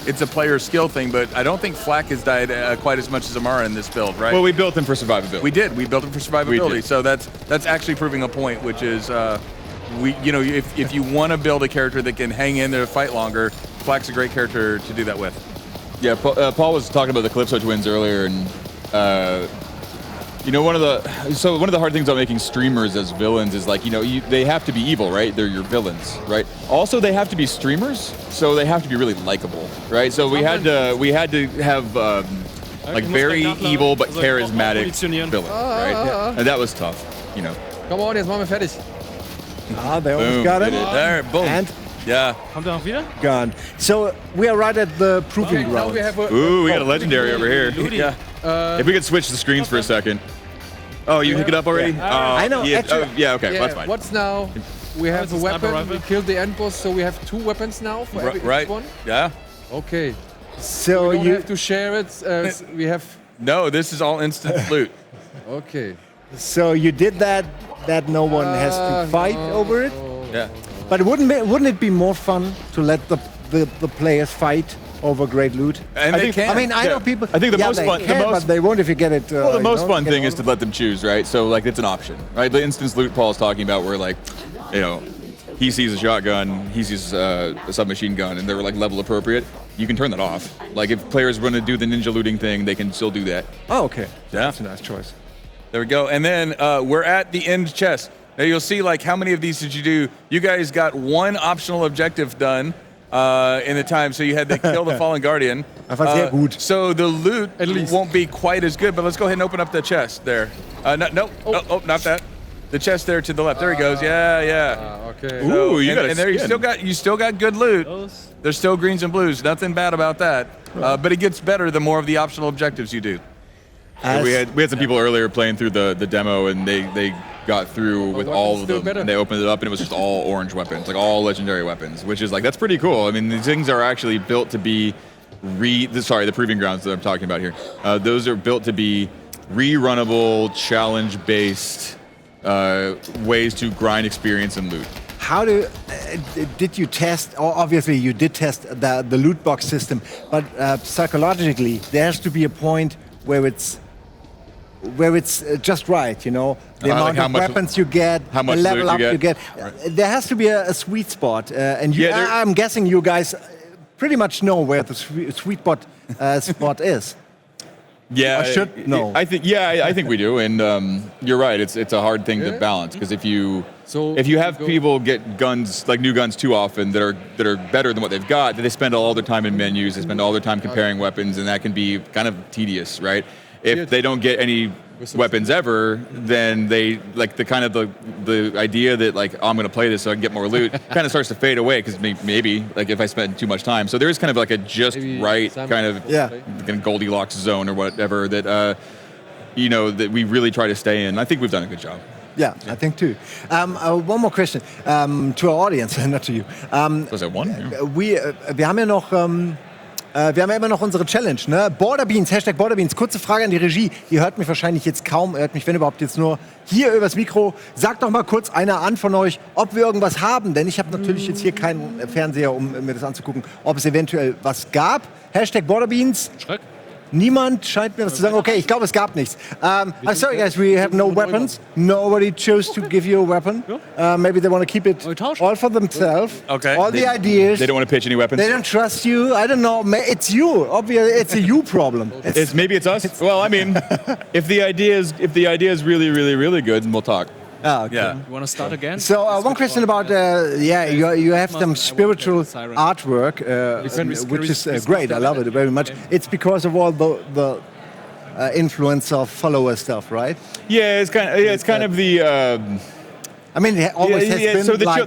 C: it's a player skill thing, but I don't think Flak has died quite as much as Amara in this build, right?
B: Well, we built him for survivability.
C: We did. We built it for
B: We
C: survivability.
B: did.
C: So that's actually proving a point, which is if you want to build a character that can hang in there to fight longer, Flak's a great character to do that with.
B: Yeah, Paul was talking about the Calypso twins earlier, and one of the hard things about making streamers as villains is like they have to be evil, right? They're your villains, right? Also, they have to be streamers, so they have to be really likable, right? So we had to have like very evil but charismatic villains, right? And that was tough,
D: Come on, jetzt machen wir fertig.
A: They almost
B: Boom,
A: got
B: did
A: it.
B: it.
C: There, boom.
A: And
C: Yeah.
E: Kommt er noch wieder?
A: gone. So we are right at the proving
D: Now
A: ground.
D: we have a,
B: Ooh, we got a legendary over here.
C: Yeah.
B: If we could switch the screens for a second. Oh, you pick it up already?
A: Yeah. I know,
B: Yeah,
A: actually-
B: yeah, okay,
D: yeah,
B: that's fine.
D: what's now? We have
E: it's
D: a
E: a sniper
D: weapon. We
E: rifle.
D: killed the end boss, so we have 2 weapons now for every
C: Right.
D: one.
C: Yeah.
D: Okay.
A: So
D: We don't
A: you
D: have to share it. We have.
C: No, this is all instant loot.
D: Okay.
A: did that no one has to fight over it.
C: Yeah.
A: But wouldn't it be more fun to let the players fight over great loot?
C: And
B: I
C: they
B: think-
C: can.
A: I mean, I
B: Yeah.
A: know people.
B: I think the
A: yeah,
B: most
A: they
B: fun- the
A: can,
B: most-
A: but they won't if you get it.
B: Well, the most fun
A: get
B: thing
A: all
B: is to
A: of
B: let them choose, right? So, like, it's an option, right? The instance loot Paul's talking about where, like, he sees a shotgun, he sees a submachine gun, and they're, like, level appropriate. you can turn that off. Like if players want to do the ninja looting thing, they can still do that.
A: Oh, okay.
C: Yeah.
A: That's a nice choice.
C: There we go. And then we're at the end chest. Now you'll see like how many of these did you do? You guys got one optional objective done in the time, so you had to kill the fallen guardian.
A: Sehr gut.
C: So the loot won't be quite as good, but let's go ahead and open up the chest there. Not that. The chest there to the left. There he goes. Yeah.
D: Okay.
B: Ooh, you got a
C: and there
B: skin.
C: you still got good loot.
E: Those.
C: There's still greens and blues. Nothing bad about that. But it gets better the more of the optional objectives you do.
B: We had some people earlier playing through the demo, and they got through with all of them.
D: better.
B: And they opened it up, and it was just all orange weapons, like all legendary weapons, which is like that's pretty cool. I mean, these things are actually built to be the proving grounds that I'm talking about here. Those are built to be rerunnable, challenge-based ways to grind experience and loot.
A: How did you test? Obviously, you did test the loot box system, but psychologically, there has to be a point where it's just right, you know, the amount
B: how
A: of
B: much-
A: weapons you get,
B: how much
A: the level
B: loot
A: up
B: you
A: you
B: get.
A: get. There has to be a sweet spot, and I'm guessing you guys pretty much know where the sweet spot is.
B: Yeah,
A: I should know.
B: I think we do, and you're right. It's a hard thing to balance because if you have people get guns like new guns too often that are better than what they've got, then they spend all their time in menus, they spend all their time comparing weapons, and that can be kind of tedious, right? If they don't get any weapons ever, then they like the idea that like I'm going to play this so I can get more loot kind of starts to fade away because maybe like if I spend too much time. So there is kind of like a just right kind of Goldilocks zone or whatever that that we really try to stay in. I think we've done a good job.
A: Yeah, I think too. One more question to our audience, not to you.
B: Was that one? Yeah.
A: Wir haben ja noch wir haben ja immer noch unsere Challenge, ne? Borderbeans, Hashtag Borderbeans. Kurze Frage an die Regie. Ihr hört mich wahrscheinlich jetzt kaum, hört mich, wenn überhaupt, jetzt nur hier übers Mikro. Sagt doch mal kurz einer an von euch, ob wir irgendwas haben. Denn ich habe natürlich jetzt hier keinen Fernseher, um mir das anzugucken, ob es eventuell was gab. Hashtag Borderbeans.
E: Schröck.
A: Niemand scheint mir was zu sagen. Okay, ich glaube, es gab nichts. I'm sorry, guys, we have no weapons. Nobody chose to give you a weapon. Maybe they want to keep it all for themselves.
C: Okay.
A: All the ideas.
B: They don't want to pitch any weapons.
A: They don't trust you. I don't know. It's you. Obviously, it's a you problem.
B: Maybe it's us. Well, I mean, if the idea is really, really, really good, then we'll talk.
A: Ah, okay.
C: Yeah.
E: You want to start again?
A: So one question about you have some spiritual artwork, which is great. I love it very much. It's because of all the influence of follower stuff, right?
B: Yeah, it's kind of the.
A: I mean, it always has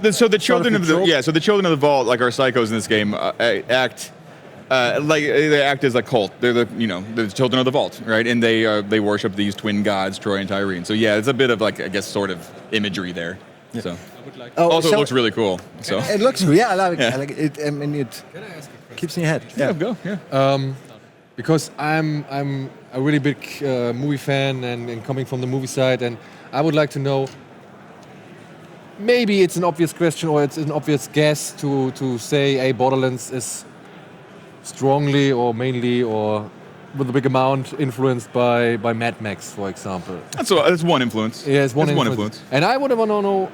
A: been.
B: So the children of the children of the vault, like our psychos in this game, act. They act as a cult. They're the children of the vault, right? And they worship these twin gods, Troy and Tyrene. So yeah, it's a bit of like I guess sort of imagery there. Yeah. So it looks really cool. So
A: it looks I like it. I like it. I mean, it keeps in your head.
B: yeah, go. Yeah.
D: Because I'm a really big movie fan and coming from the movie side, and I would like to know. Maybe it's an obvious question or it's an obvious guess to say, hey, Borderlands is strongly or mainly or with a big amount influenced by Mad Max, for example.
B: That's one influence.
D: Yeah, it's one
B: influence.
D: influence. And I would want to know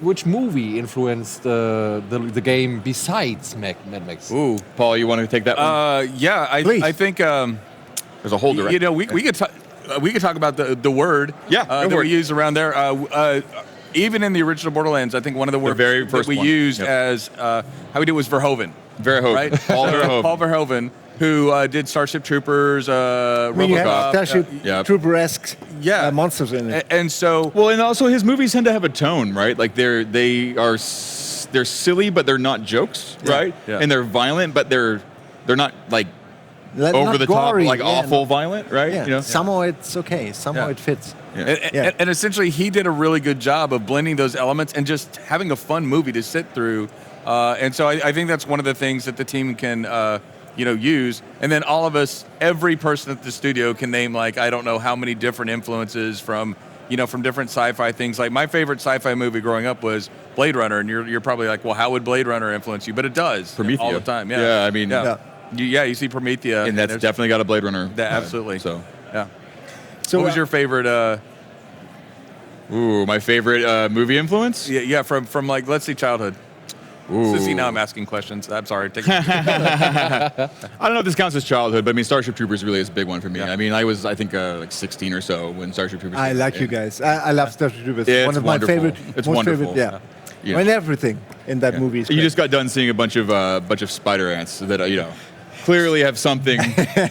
D: which movie influenced the game besides Mad Max.
B: Ooh, Paul, you want to take that one?
C: Yeah, I think
B: there's a whole direct.
C: you know we could talk about the word that we use around there. Even in the original Borderlands, I think one of the words that we used as how we did was Verhoeven.
B: Verhoeven,
C: right?
B: Paul Verhoeven.
C: Paul Verhoeven, who did Starship Troopers, RoboCop.
A: Starship Trooper-esque monsters in it.
C: And so,
B: and also his movies tend to have a tone, right? Like they're silly, but they're not jokes, right?
C: Yeah.
B: And they're violent, but they're not like over
A: not
B: the
A: gory,
B: top, like awful violent, right?
A: Yeah.
B: You know?
A: Somehow it's okay. Somehow it fits.
B: Yeah.
C: And essentially, he did a really good job of blending those elements and just having a fun movie to sit through. And so I think that's one of the things that the team can, use. And then all of us, every person at the studio can name like, I don't know how many different influences from different sci-fi things. Like my favorite sci-fi movie growing up was Blade Runner. And you're probably like, well, how would Blade Runner influence you? But it does.
B: Promethea.
C: All the time. Yeah.
B: Yeah, I mean.
C: Yeah. You see Promethea.
B: And that's definitely got a Blade Runner.
C: Absolutely.
B: So,
C: yeah.
A: So
C: what was your favorite?
B: My favorite movie influence?
C: Yeah, from like let's say childhood. See, now I'm asking questions. I'm sorry.
B: I don't know if this counts as childhood, but I mean, Starship Troopers really is a big one for me.
C: Yeah.
B: I mean, I was, I think, like 16 or so when Starship Troopers.
A: I
B: came
A: like
B: out.
A: you guys. I love Starship Troopers.
B: Yeah,
A: One
B: it's
A: of my
B: wonderful.
A: favorite.
B: It's
A: most
B: wonderful.
A: Favorite, yeah.
B: Yeah.
A: And everything in that movie is
B: You
A: great.
B: just got done seeing a bunch of spider ants that clearly have something.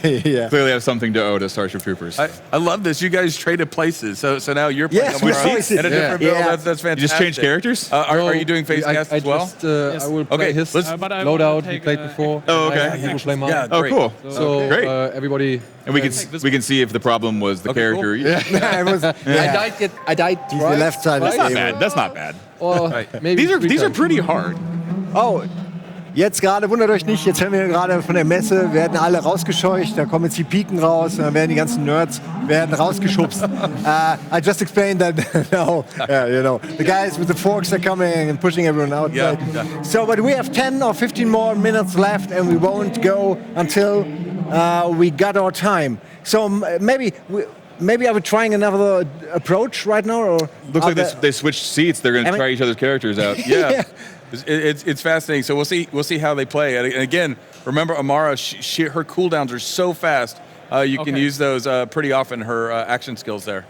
A: Yeah.
B: Clearly have something to owe to Starship Troopers.
C: I love this. You guys traded places, so now you're playing
A: Yes, we
C: Amara
A: switched.
C: and a different
A: Yeah.
C: build.
A: Yeah.
C: That's fantastic.
B: You just change characters?
C: Are you doing face cast as well?
D: I will play
C: Okay,
D: his
C: let's-
E: but I will
D: loadout he
E: take,
D: played before.
B: Oh, okay.
D: He will play mine.
C: Yeah,
B: Oh,
C: great.
B: cool.
D: So
B: Great.
D: everybody.
B: And we can see if the problem was the
C: Okay,
B: character.
C: cool.
B: Yeah.
A: I was.
D: I died
A: He's
D: twice.
A: the left side of
B: That's
A: the
B: not
A: table.
B: bad. That's not bad.
D: Or maybe
B: These are
D: three times.
B: pretty hard.
A: Oh, jetzt gerade, wundert euch nicht, jetzt hören wir gerade von der Messe, werden alle rausgescheucht, da kommen jetzt die Piken raus, dann werden die ganzen Nerds werden rausgeschubst. I just explained that now, the guys with the forks are coming and pushing everyone outside.
C: Yeah.
A: So, but we have 10 or 15 more minutes left and we won't go until we got our time. So maybe I would trying another approach right now, or
B: Looks like they switched seats. They're going to try each other's characters out.
C: Yeah. It's fascinating. So we'll see how they play. And again, remember Amara, her cooldowns are so fast. You can use those pretty often. Her action skills there.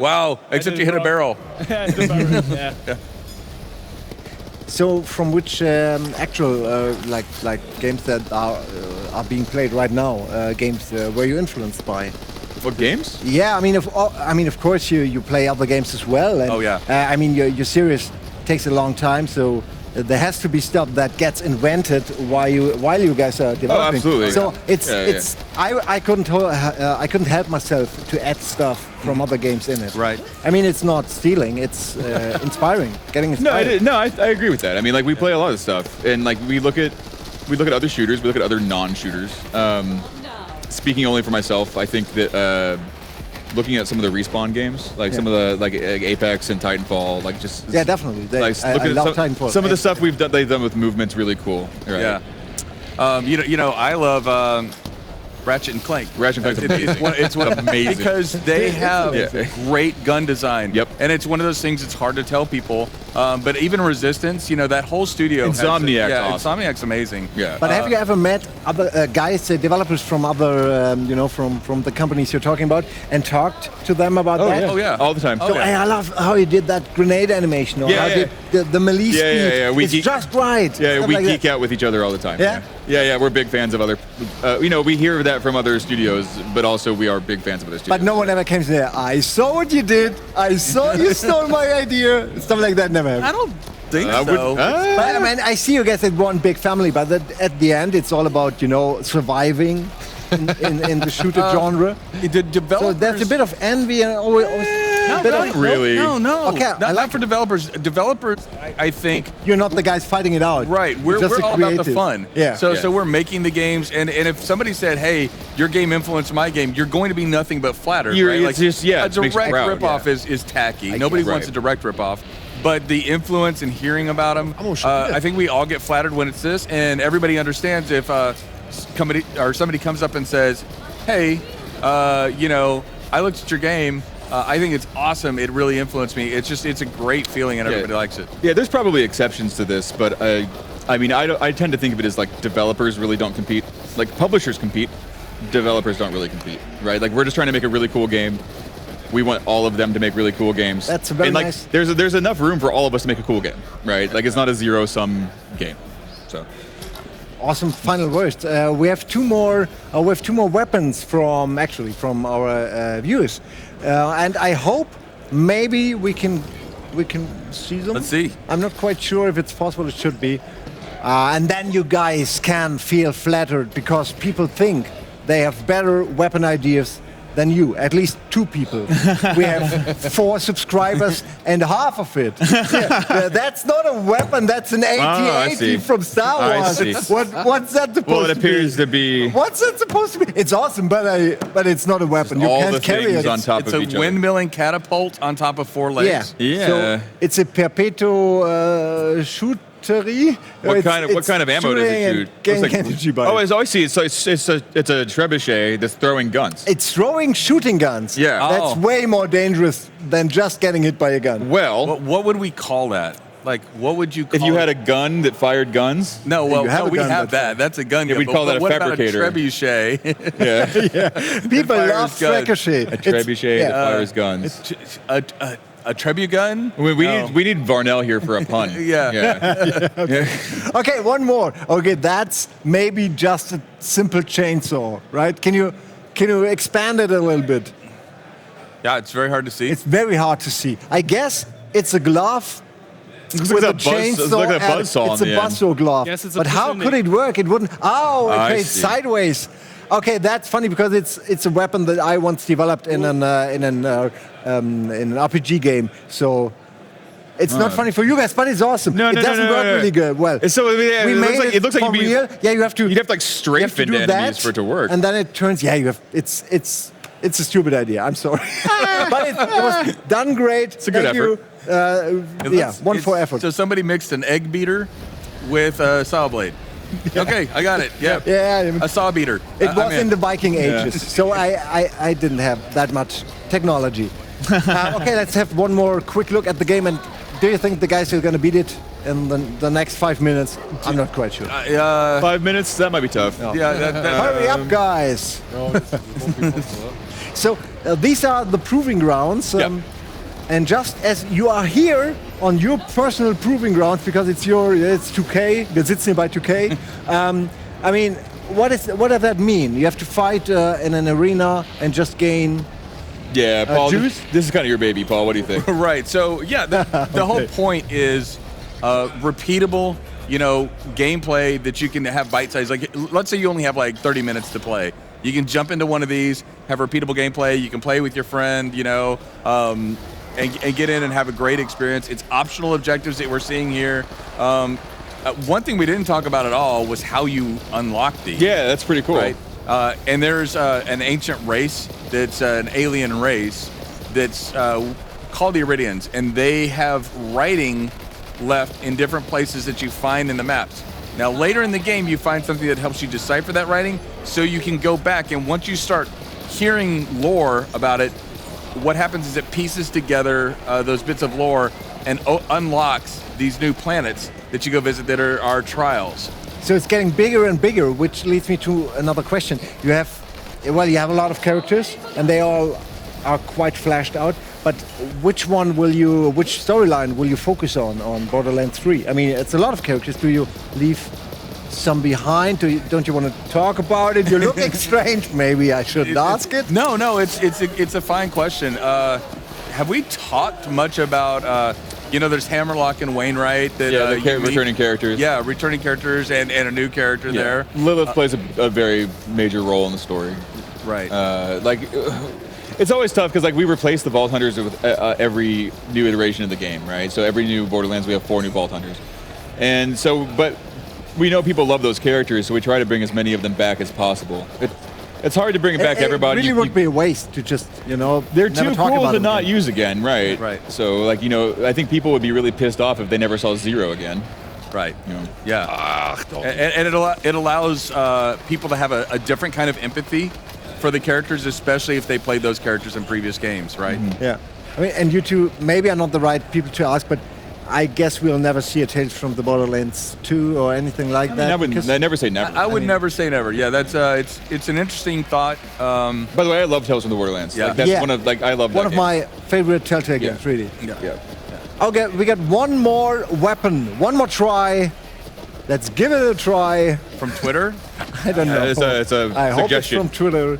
C: Wow! Except you hit a barrel.
E: Yeah.
A: So, from which actual like games that are being played right now, games were you influenced by?
B: What games?
A: Yeah, I mean, of course, you play other games as well. And,
C: Oh, yeah.
A: I mean, your series takes a long time, so there has to be stuff that gets invented while you guys are developing.
B: absolutely.
A: So
B: Yeah.
A: it's I couldn't help myself to add stuff from other games in it.
C: Right.
A: I mean, it's not stealing; it's inspiring, getting inspired.
B: I agree with that. I mean, like we play a lot of stuff, and like we look at other shooters, we look at other non-shooters. Speaking only for myself, I think that looking at some of the Respawn games, like some of the like Apex and Titanfall, like just
A: Yeah, definitely. I love Titanfall.
B: Some of the stuff they've done with movement's really cool. Right?
C: Yeah. I love Ratchet and Clank.
B: Ratchet and Clank's
C: It's amazing because they have
B: Yeah.
C: great gun design.
B: Yep.
C: And it's one of those things that's hard to tell people. But even Resistance, that whole studio.
B: Insomniac's
C: yeah,
B: awesome.
C: Insomniac's amazing.
B: Yeah.
A: But have you ever met other guys, developers from other, from the companies you're talking about, and talked to them about that?
C: Oh yeah.
B: All the time.
C: Oh,
A: So,
C: yeah.
A: hey, I love how you did that grenade animation, or
B: Yeah,
A: how
B: yeah.
A: did the melee
B: Yeah,
A: speed.
B: yeah, yeah. We
A: It's
B: geek-
A: just right.
B: Yeah,
A: Stuff
B: we
A: like
B: geek
A: that.
B: out with each other all the time.
A: Yeah?
B: Yeah, we're big fans of other. We hear that from other studios, but also we are big fans of other studios.
A: But no one ever came to there. I saw what you did. I saw you stole my idea. Stuff like that never happened.
C: I don't think
B: I would-
C: so.
A: But I mean, I see you guys as one big family, but at the end, it's all about surviving in the shooter genre.
C: The
A: So
C: developers.
A: there's a bit of envy and always
C: No,
A: bit
B: not
A: of,
B: really.
C: No.
A: Okay, I
C: Not for developers. Developers, I think.
A: You're not the guys fighting it out.
C: Right, we're
A: just
C: all about the fun.
A: Yeah.
C: So we're making the games, and if somebody said, "Hey, your game influenced my game," you're going to be nothing but flattered.
B: You're-
C: right?
B: it's just- yeah,
C: a
B: it makes you
C: direct
B: proud,
C: ripoff
B: yeah.
C: is tacky. Nobody
B: right.
C: wants a direct ripoff. But the influence and hearing about them, I think we all get flattered when it's this, and everybody understands if somebody comes up and says, "Hey, I looked at your game. I think it's awesome. It really influenced me. It's a great feeling, and everybody likes it."
B: Yeah, there's probably exceptions to this, but I tend to think of it as like developers really don't compete. Like publishers compete, developers don't really compete, right? Like we're just trying to make a really cool game. We want all of them to make really cool games.
A: That's very
B: and like,
A: nice.
B: There's enough room for all of us to make a cool game, right? Like it's not a zero-sum game. So
A: Awesome final words. We have two more weapons from our viewers, and I hope maybe we can see them.
C: Let's see.
A: I'm not quite sure if it's possible. It should be, and then you guys can feel flattered because people think they have better weapon ideas than you. At least 2 people. We have 4 subscribers and half of it. Yeah, that's not a weapon. That's an
B: I see.
A: AT-AT from Star
B: I
A: Wars.
B: see.
A: What's that supposed to be?
B: well, it appears to be
A: What's that supposed to be? It's awesome, but it's not a weapon. You
B: all
A: can't
B: the
A: carry
B: things
A: it.
B: on top
C: It's
B: of
C: a
B: each other.
C: windmilling catapult on top of 4
A: Yeah.
C: legs.
B: Yeah.
A: So it's a perpetual shootery.
B: What kind of ammo does it shoot? Looks like-
A: Oh,
B: I see. It's a trebuchet that's throwing guns.
A: it's throwing shooting guns.
B: Yeah.
A: That's
C: Oh.
A: way more dangerous than just getting hit by a gun.
B: Well,
C: What would we call that? Like, what would you call
B: If you had
C: it?
B: a gun that fired guns,
C: No, well,
A: you have
C: no,
A: a
C: we
A: gun
C: have
A: that
C: that. That's a gun.
B: Yeah,
C: gun,
B: we'd
C: but-
B: call that
C: but
B: a
C: what about
B: fabricator.
C: a trebuchet?
B: yeah,
A: People
C: fires
A: love
C: guns.
A: trebuchet.
B: a trebuchet that fires
C: Uh,
B: guns.
C: a trebu gun?
B: We need Varnell here for a pun.
C: Yeah.
A: Okay, one more. Okay, that's maybe just a simple chainsaw, right? Can you expand it a little bit?
C: Yeah, it's very hard to see.
A: It's very hard to see. I guess it's a glove
B: Looks
A: with
B: like
A: a
B: a buzz-
A: chainsaw.
B: it's like a
A: and
B: buzzsaw
A: It's
B: on
A: a
B: the end.
A: buzzsaw glove.
E: Yes, it's a
A: but how
E: positioning.
A: could it work? It wouldn't. Oh,
B: I
A: okay,
B: see.
A: sideways. Okay, that's funny because it's a weapon that I once developed in an RPG game. So. It's not funny for you guys, but it's awesome.
B: No,
A: it
B: no, no,
A: doesn't
B: no,
A: work
B: no.
A: really good. Well,
B: So yeah,
A: we
B: it
A: made
B: looks like, it looks like
A: for
B: you'd be,
A: real. Yeah, you have to.
B: you'd have to like strafe
A: you have to
B: into
A: do
B: enemies
A: that,
B: for it to work.
A: And then it turns. Yeah, you have. It's a stupid idea. I'm sorry, but it was done great.
B: It's a good
A: Thank you. Yeah, one for effort.
C: So somebody mixed an egg beater with a saw blade. Okay, I got it. Yeah.
A: Yeah,
C: A saw beater.
A: it
C: I'm
A: was in the Viking ages, so I didn't have that much technology. Okay, let's have one more quick look at the game. And do you think the guys are going to beat it in the next 5 minutes? I'm not quite sure.
B: 5 minutes, that might be tough.
C: Yeah,
A: Hurry up, guys!
D: No, it won't be possible.
A: So these are the proving grounds.
B: Yeah.
A: And just as you are here on your personal proving grounds, because it's 2K, wir sitzen hier bei 2K. I mean, what does that mean? You have to fight in an arena and just gain.
B: Yeah, Paul,
A: juice?
B: this is kind of your baby, Paul. What do you think?
C: Right. So yeah, the whole point is repeatable, gameplay that you can have bite size. Like, let's say you only have like 30 minutes to play. You can jump into one of these, have repeatable gameplay. You can play with your friend, and get in and have a great experience. It's optional objectives that we're seeing here. One thing we didn't talk about at all was how you unlock these.
B: Yeah, that's pretty cool.
C: Right. And there's an ancient race that's an alien race that's called the Iridians, and they have writing left in different places that you find in the maps. Now, later in the game, you find something that helps you decipher that writing, so you can go back, and once you start hearing lore about it, what happens is it pieces together those bits of lore and unlocks these new planets that you go visit that are our trials.
A: So it's getting bigger and bigger, which leads me to another question. You have a lot of characters, and they all are quite flashed out. But which storyline will you focus on Borderlands 3? I mean, it's a lot of characters. Do you leave some behind? Don't you want to talk about it? You're looking strange. Maybe I shouldn't ask it.
C: No, it's a fine question. Have we talked much about? There's Hammerlock and Wainwright. That,
B: Yeah, the
C: you meet.
B: returning characters.
C: Yeah, returning characters and a new character there.
B: Lilith plays a very major role in the story.
C: Right.
B: It's always tough because we replace the Vault Hunters with every new iteration of the game, right? So every new Borderlands, we have 4 new Vault Hunters, and so but we know people love those characters, so we try to bring as many of them back as possible. It's hard to bring it back to everybody.
A: It really would be a waste to just
B: they're
A: never
B: too
A: talk
B: cool
A: about
B: to
A: it
B: not
A: again.
B: use again, right?
C: Right.
B: So I think people would be really pissed off if they never saw Zero again.
C: Right.
B: You know.
C: Yeah. And it allows people to have a different kind of empathy for the characters, especially if they played those characters in previous games, right?
B: Mm-hmm.
A: Yeah. I mean, and you two maybe are not the right people to ask, but I guess we'll never see a Tales from the Borderlands 2 or anything like that.
B: I never say never.
C: I would never say never. Yeah, that's it's an interesting thought.
B: By the way, I love Tales from the Borderlands.
C: Yeah.
B: That's
A: Yeah.
B: one of I love
A: One
B: that
A: of
B: game.
A: my favorite Telltale
B: Yeah.
A: games, really.
B: Yeah.
A: Okay, we got one more weapon, one more try. Let's give it a try.
C: From Twitter?
A: I don't know.
B: It's a
A: I hope it's
B: suggestion.
A: from Twitter.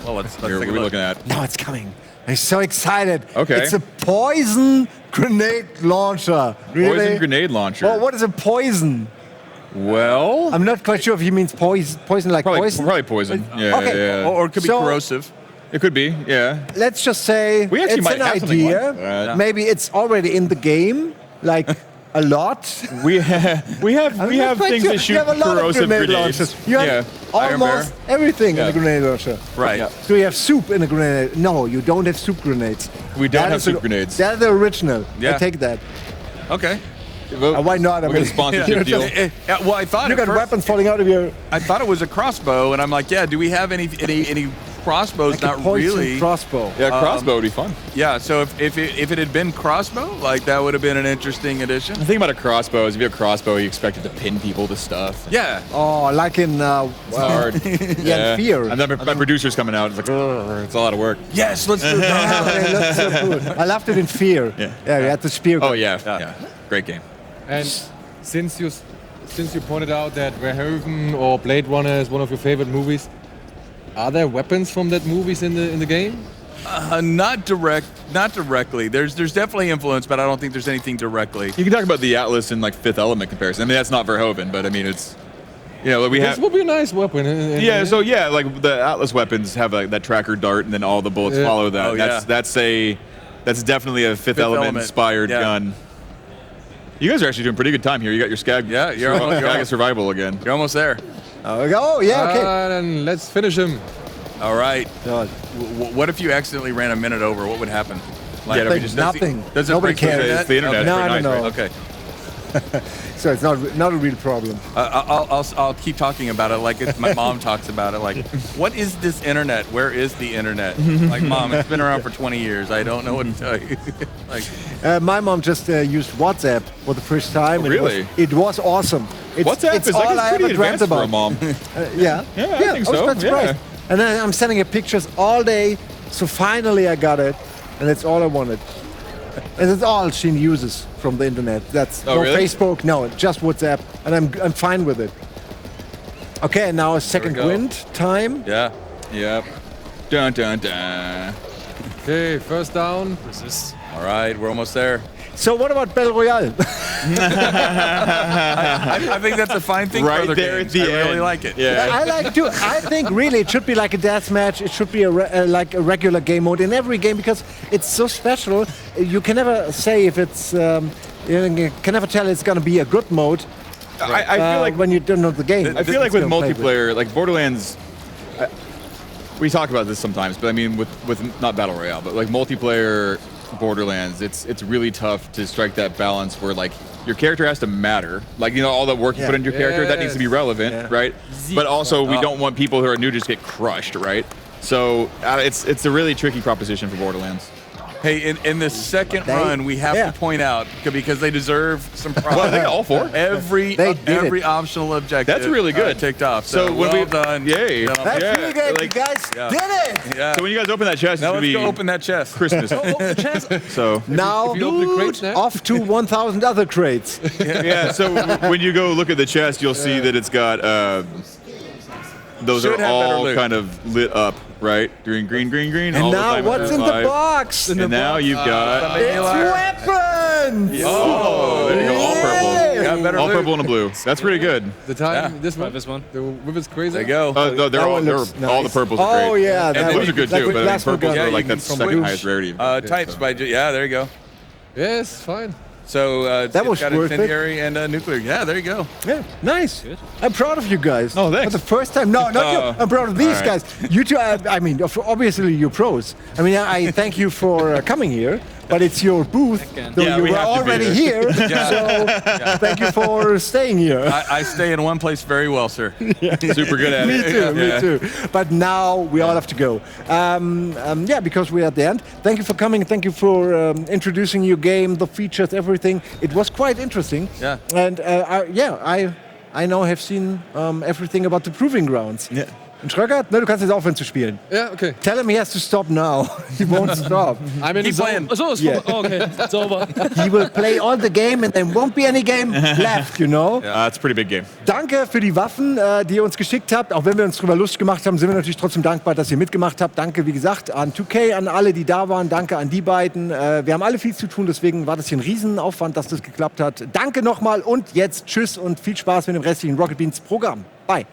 C: Well, let's
B: Here,
C: take
B: what
C: a
B: are we
C: look.
B: looking at?
A: No, it's coming. I'm so excited.
B: Okay.
A: It's a poison grenade launcher. Really?
B: Poison grenade launcher.
A: Well, what is a poison?
B: Well,
A: I'm not quite sure if he means poison like poison.
B: probably poison. Yeah,
A: Okay.
B: yeah.
C: Or it could be
A: So-
C: corrosive.
B: It could be. Yeah.
A: Let's just say
B: We actually
A: it's
B: might
A: an
B: have something
A: idea.
B: like that.
A: Maybe it's already in the game, like a lot.
B: We have
A: I'm not quite
B: things
A: sure.
B: that shoot
A: You have a lot of
B: corrosive
A: grenade
B: grenades.
A: launchers. You have
B: Yeah.
C: Iron
A: almost everything in
B: Yeah.
A: a grenade launcher.
C: Right.
B: Yeah.
A: So you have soup in a grenade. No, you don't have soup grenades.
B: We don't
A: That
B: have
A: is
B: soup grenades.
A: That's the original.
C: Yeah.
A: I take that.
C: Okay.
A: Why not? I
B: We're
A: mean,
B: gonna sponsorship
A: you
B: deal.
A: know,
C: Well, I thought
A: You
C: at
A: got
C: first-
A: weapons falling out of your.
C: I thought it was a crossbow, and I'm like, yeah. Do we have any crossbow's
A: Like a
C: not
A: poison
C: really.
A: crossbow.
B: Yeah, crossbow would be fun.
C: Yeah, so if it had been crossbow, like that would have been an interesting addition.
B: The thing about a crossbow is if you have a crossbow, you expect it to pin people to stuff.
C: Yeah.
A: Oh, like in
B: It's hard.
A: in Fear.
B: And then my producer's coming out. It's like, "Ugh, it's a lot of work.
C: Yes, let's do
A: Yeah,
C: that.
A: it looks so cool. I loved it in Fear.
B: Yeah.
A: We had the spear.
B: Oh yeah. Great game.
D: And since you pointed out that Verhoeven or Blade Runner is one of your favorite movies, are there weapons from that movies in the game?
C: Not directly. There's definitely influence, but I don't think there's anything directly.
B: You can talk about the Atlas and like Fifth Element comparison. I mean, that's not Verhoeven, but I mean, it's we
D: This
B: have.
D: would be a nice weapon.
B: Like the Atlas weapons have that tracker dart, and then all the bullets follow that.
C: Oh,
B: That's definitely a Fifth Element inspired gun. You guys are actually doing pretty good time here. You got your Skag.
C: Yeah, you're
B: Skag survival again.
C: You're almost there.
A: Oh, yeah, okay.
D: Then let's finish him.
C: All right.
A: God.
C: What if you accidentally ran a minute over? What would happen? Like,
B: Yeah,
A: Like,
B: just
A: nothing.
C: Does it
A: Nobody
C: break the
A: cares.
C: internet?
B: It's the internet.
A: No,
B: It's very
A: no.
B: nice, right?
C: Okay.
A: So it's not a real problem.
C: I'll keep talking about it like my mom talks about it. Like, what is this internet? Where is the internet? Like, Mom, it's been around for 20 years. I don't know what to tell you. Like,
A: My mom just used WhatsApp for the first time.
B: Oh,
A: and
B: really?
A: It was awesome.
B: WhatsApp
A: it's
B: is
A: all I
B: pretty
A: ever dreamt
B: advanced for a
A: about.
B: mom.
A: Yeah.
B: Yeah, I think
A: I was
B: so,
A: quite surprised.
B: yeah.
A: And then I'm sending her pictures all day. So finally I got it. And that's all I wanted. And that's all she uses from the internet. That's no
B: really?
A: Facebook, no, just WhatsApp. And I'm fine with it. Okay, now second
C: go.
A: wind time.
C: yeah.
B: Yep. Dun dun dun.
D: Okay, first down.
E: Resist.
C: All right, we're almost there.
A: So what about Battle Royale?
C: I think that's a fine thing for
B: Right
C: other
B: there
C: games.
B: at the
C: I really
B: end.
C: like it.
B: Yeah.
A: I like it too. I think really it should be like a death match. It should be like a regular game mode in every game because it's so special. You can never say if it's. You can never tell it's going to be a good mode.
B: I feel like
A: when you don't know the game.
B: I feel like
A: it's
B: with
A: gonna play
B: multiplayer, like Borderlands, we talk about this sometimes, but I mean with not Battle Royale, but like multiplayer Borderlands, it's really tough to strike that balance where like your character has to matter. Like, all the work you put into your character, that needs to be relevant, right? But also we don't want people who are new to just get crushed, right? So it's a really tricky proposition for Borderlands.
C: Hey, in the second run, we have to point out, because they deserve some props.
B: Well, I think all four.
C: Every optional objective.
B: That's really good.
C: Ticked off.
B: So when
C: well
B: we
C: done.
B: yay.
A: That's
B: Yeah,
A: really good.
B: like-
A: You guys did it.
C: Yeah.
B: So when you guys open that chest,
C: Now
B: it's
C: let's
B: gonna
C: go
B: be
C: open that chest.
B: Christmas. So
A: Now
D: if you open the crates now-
A: off to 1,000 other crates.
B: yeah, so when you go look at the chest, you'll see that it's got those
C: Should
B: are
C: have better
B: all
C: loot.
B: kind of lit up, right? Green, green, green, green.
A: And
B: all the
A: now
B: time
A: what's in the
B: identified.
A: box?
B: And now you've got
A: It's weapons.
B: oh, there you go, all purple,
C: Got better
B: all
C: loot.
B: purple and a blue. That's pretty good.
D: The time,
C: Yeah.
D: this one.
E: This one.
D: The whippet's crazy.
C: There you go.
B: No,
A: That one looks
B: all the
A: nice.
B: purples are
A: Oh
B: great.
A: yeah,
B: And
A: that
B: blues
A: one.
B: are good
A: Like
B: too,
A: with
B: but I think
A: plasma
B: purples
A: gun.
B: are
C: you
B: like
C: can
B: the second
C: switch,
B: highest rarity.
C: Types by there you go.
D: Yes, fine.
C: So
A: That
C: it's
A: was
C: got
A: worth it.
C: incendiary and nuclear. Yeah, there you go.
A: Yeah, nice.
E: Good.
A: I'm proud of you guys.
B: Oh, thanks.
A: For the first time. No, not you. I'm proud of these
B: all right.
A: guys. You two, I mean, obviously you're pros. I mean, I thank you for coming here, but it's your booth.
E: Again.
A: Though
B: Yeah,
A: you
B: we
A: were
B: have to be
A: already here. So thank you for staying here.
C: I stay in one place very well, sir.
B: Super good at
A: Me
B: it.
A: too,
C: Yeah.
A: me too. But now we all have to go. Yeah, because we're at the end. Thank you for coming. Thank you for introducing your game, the features, everything. It was quite interesting.
C: Yeah.
A: And I now have seen everything about the Proving Grounds.
B: Ja.
A: Und Schröck, ne, du kannst jetzt aufhören zu spielen.
D: Yeah, okay.
A: Tell him he has to stop now. He won't stop.
D: I'm in the
C: Keep
D: zone.
C: playing.
E: Achso, ist
A: Yeah.
E: vorbei. Oh, okay, sauber.
A: He will play all the game and there won't be any game left, you know?
B: It's a pretty big game.
A: Danke für die Waffen, die ihr uns geschickt habt. Auch wenn wir uns drüber lustig gemacht haben, sind wir natürlich trotzdem dankbar, dass ihr mitgemacht habt. Danke, wie gesagt, an 2K, an alle, die da waren. Danke an die beiden. Wir haben alle viel zu tun, deswegen war das hier ein Riesenaufwand, dass das geklappt hat. Danke nochmal und jetzt tschüss und viel Spaß mit dem restlichen Rocket Beans Programm. Bye.